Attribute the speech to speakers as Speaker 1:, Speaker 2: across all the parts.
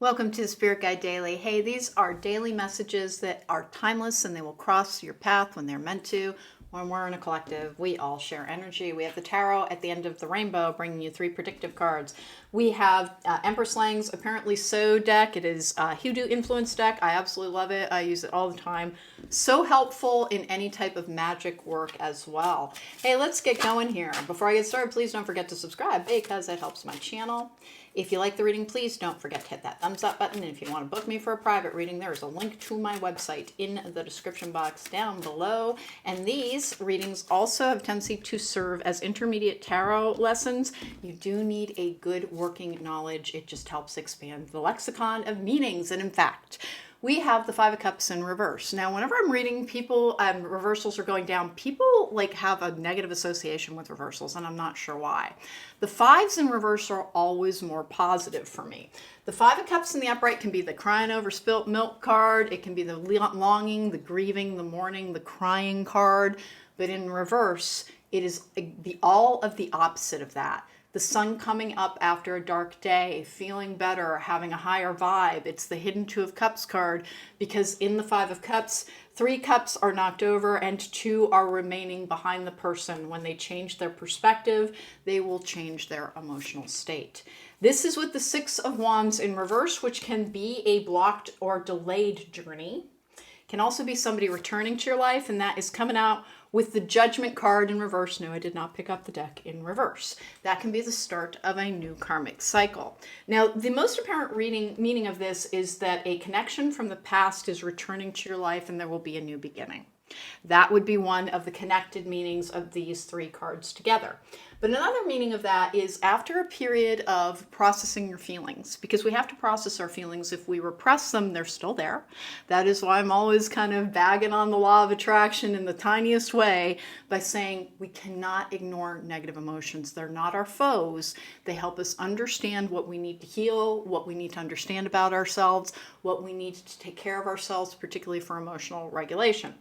Speaker 1: Welcome to the Spirit Guide Daily. Hey, these are daily messages that are timeless and they will cross your path when they're meant to. When we're in a collective, we all share energy. We have the tarot at the end of the rainbow bringing you 3 predictive cards. We have Empress Lang's Apparently So deck. It is a Hoodoo influence deck. I absolutely love it. I use it all the time. So helpful in any type of magic work as well. Hey, let's get going here. Before I get started, please don't forget to subscribe because it helps my channel. If you like the reading, please don't forget to hit that thumbs up button. And if you want to book me for a private reading, there is a link to my website in the description box down below. And these readings also have a tendency to serve as intermediate tarot lessons. You do need a good working knowledge. It just helps expand the lexicon of meanings. And in fact, we have the Five of Cups in reverse. Now, whenever I'm reading people, reversals are going down, people like have a negative association with reversals, and I'm not sure why. The fives in reverse are always more positive for me. The Five of Cups in the upright can be the crying over spilt milk card. It can be the longing, the grieving, the mourning, the crying card. But in reverse, it is all of the opposite of that. The sun coming up after a dark day, feeling better, having a higher vibe. It's the hidden Two of Cups card because in the Five of Cups, 3 cups are knocked over and 2 are remaining behind the person. When they change their perspective, they will change their emotional state. This is with the Six of Wands in reverse, which can be a blocked or delayed journey. Can also be somebody returning to your life, and that is coming out with the Judgment card in reverse. No, I did not pick up the deck in reverse. That can be the start of a new karmic cycle. Now, the most apparent meaning of this is that a connection from the past is returning to your life and there will be a new beginning. That would be one of the connected meanings of these 3 cards together. But another meaning of that is after a period of processing your feelings, because we have to process our feelings. If we repress them, they're still there. That is why I'm always kind of bagging on the law of attraction in the tiniest way by saying we cannot ignore negative emotions. They're not our foes. They help us understand what we need to heal, what we need to understand about ourselves, what we need to take care of ourselves, particularly for emotional regulation.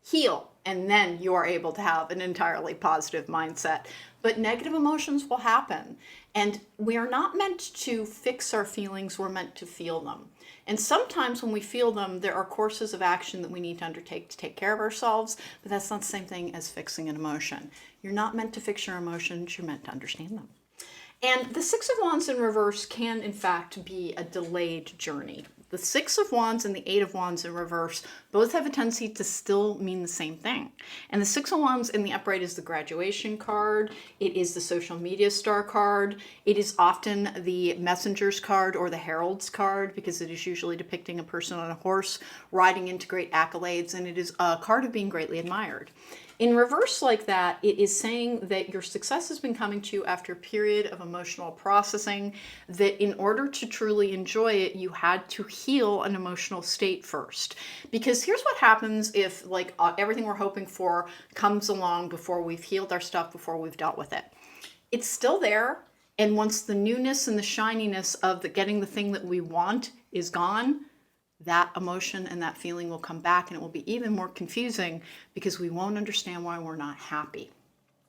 Speaker 1: Heal, and then you are able to have an entirely positive mindset. But negative emotions will happen, and we are not meant to fix our feelings, we're meant to feel them. And sometimes when we feel them, there are courses of action that we need to undertake to take care of ourselves, but that's not the same thing as fixing an emotion. You're not meant to fix your emotions, you're meant to understand them. And the Six of Wands in reverse can, in fact, be a delayed journey. The Six of Wands and the Eight of Wands in reverse both have a tendency to still mean the same thing. And the Six of Wands in the upright is the graduation card. It is the social media star card. It is often the messenger's card or the herald's card because it is usually depicting a person on a horse riding into great accolades, and it is a card of being greatly admired. In reverse like that, it is saying that your success has been coming to you after a period of emotional processing, that in order to truly enjoy it, you had to heal an emotional state first. Because here's what happens if everything we're hoping for comes along before we've healed our stuff, before we've dealt with it. It's still there, and once the newness and the shininess of getting the thing that we want is gone, that emotion and that feeling will come back, and it will be even more confusing because we won't understand why we're not happy.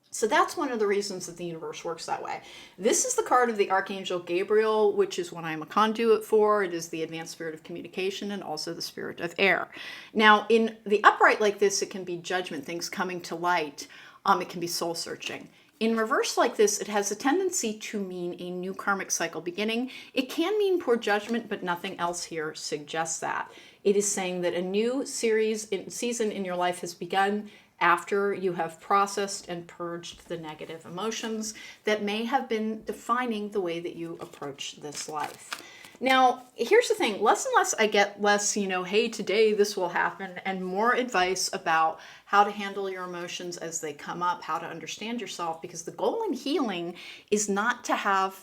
Speaker 1: So that's one of the reasons that the universe works that way. This is the card of the Archangel Gabriel, which is what I'm a conduit for. It is the advanced spirit of communication and also the spirit of air. Now, in the upright like this, it can be judgment, things coming to light. It can be soul searching. In reverse like this, it has a tendency to mean a new karmic cycle beginning. It can mean poor judgment, but nothing else here suggests that. It is saying that a new season in your life has begun after you have processed and purged the negative emotions that may have been defining the way that you approach this life. Now, here's the thing, less and less I get hey, today this will happen, and more advice about how to handle your emotions as they come up, how to understand yourself, because the goal in healing is not to have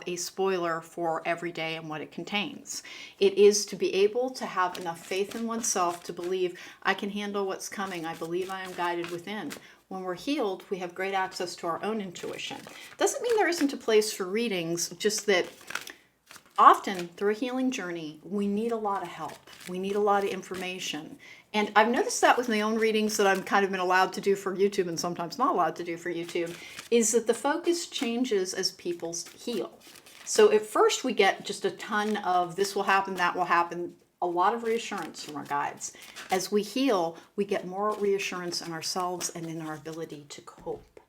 Speaker 1: a spoiler for every day and what it contains. It is to be able to have enough faith in oneself to believe, I can handle what's coming, I believe I am guided within. When we're healed, we have great access to our own intuition. Doesn't mean there isn't a place for readings, just that often through a healing journey, we need a lot of help. We need a lot of information. And I've noticed that with my own readings that I've kind of been allowed to do for YouTube and sometimes not allowed to do for YouTube, is that the focus changes as people heal. So at first we get just a ton of this will happen, that will happen, a lot of reassurance from our guides. As we heal, we get more reassurance in ourselves and in our ability to cope.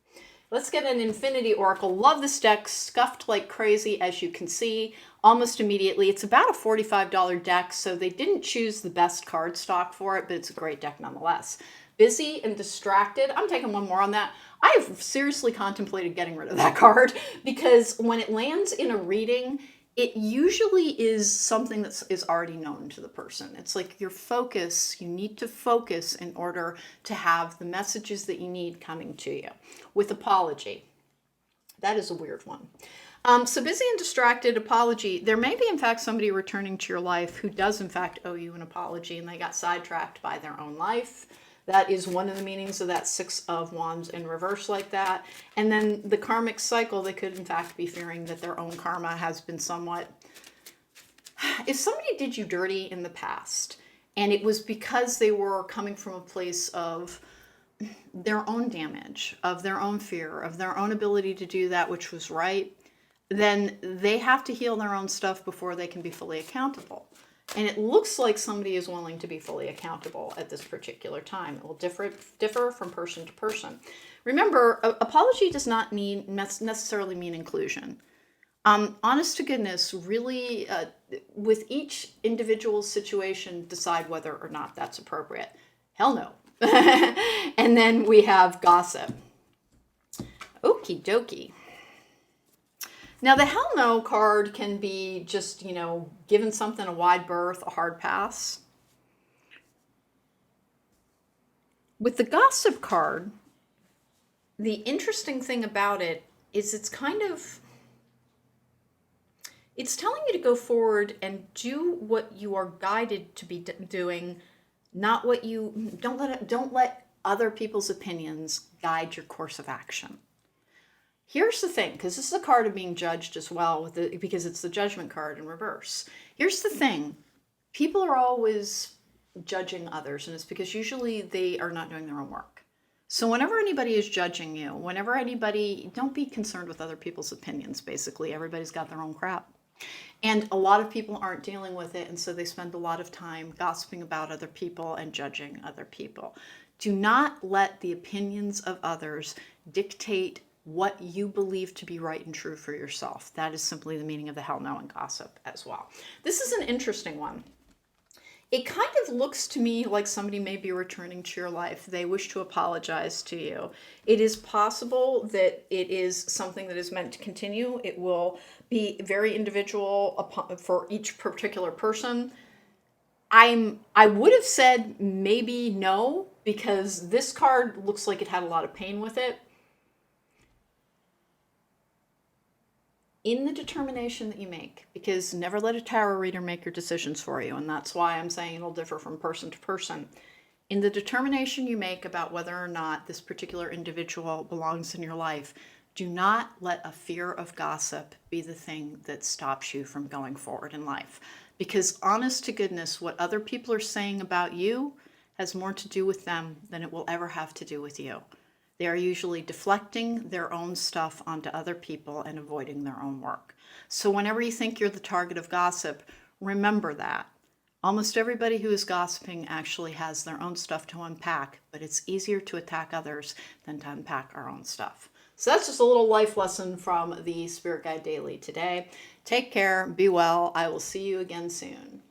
Speaker 1: Let's get an Infinity Oracle. Love this deck, scuffed like crazy, as you can see, almost immediately. It's about a $45 deck, so they didn't choose the best card stock for it, but it's a great deck nonetheless. Busy and distracted. I'm taking one more on that. I have seriously contemplated getting rid of that card because when it lands in a reading, it usually is something that is already known to the person. It's like your focus, you need to focus in order to have the messages that you need coming to you. With apology, that is a weird one. So busy and distracted, apology. There may be, in fact, somebody returning to your life who does, in fact, owe you an apology and they got sidetracked by their own life. That is one of the meanings of that Six of Wands in reverse like that. And then the karmic cycle, they could in fact be fearing that their own karma has been somewhat... If somebody did you dirty in the past, and it was because they were coming from a place of their own damage, of their own fear, of their own ability to do that which was right, then they have to heal their own stuff before they can be fully accountable. And it looks like somebody is willing to be fully accountable at this particular time. It will differ from person to person. Remember, apology does not necessarily mean inclusion. Honest to goodness, really, with each individual situation, decide whether or not that's appropriate. Hell no. And then we have gossip. Okie dokie. Now, the hell no card can be just, giving something a wide berth, a hard pass. With the gossip card, the interesting thing about it is it's telling you to go forward and do what you are guided to be doing, not what you, don't let other people's opinions guide your course of action. Here's the thing, because this is a card of being judged as well, because it's the Judgment card in reverse. Here's the thing. People are always judging others, and it's because usually they are not doing their own work. So whenever anybody is judging you, don't be concerned with other people's opinions, basically. Everybody's got their own crap. And a lot of people aren't dealing with it, and so they spend a lot of time gossiping about other people and judging other people. Do not let the opinions of others dictate what you believe to be right and true for yourself. That is simply the meaning of the hell no and gossip as well. This is an interesting one. It kind of looks to me like somebody may be returning to your life. They wish to apologize to you. It is possible that it is something that is meant to continue. It will be very individual for each particular person. I would have said maybe no, because this card looks like it had a lot of pain with it. In the determination that you make, because never let a tarot reader make your decisions for you, and that's why I'm saying it'll differ from person to person. In the determination you make about whether or not this particular individual belongs in your life, do not let a fear of gossip be the thing that stops you from going forward in life. Because honest to goodness, what other people are saying about you has more to do with them than it will ever have to do with you. They are usually deflecting their own stuff onto other people and avoiding their own work. So whenever you think you're the target of gossip, remember that. Almost everybody who is gossiping actually has their own stuff to unpack, but it's easier to attack others than to unpack our own stuff. So that's just a little life lesson from the Spirit Guide Daily today. Take care, be well. I will see you again soon.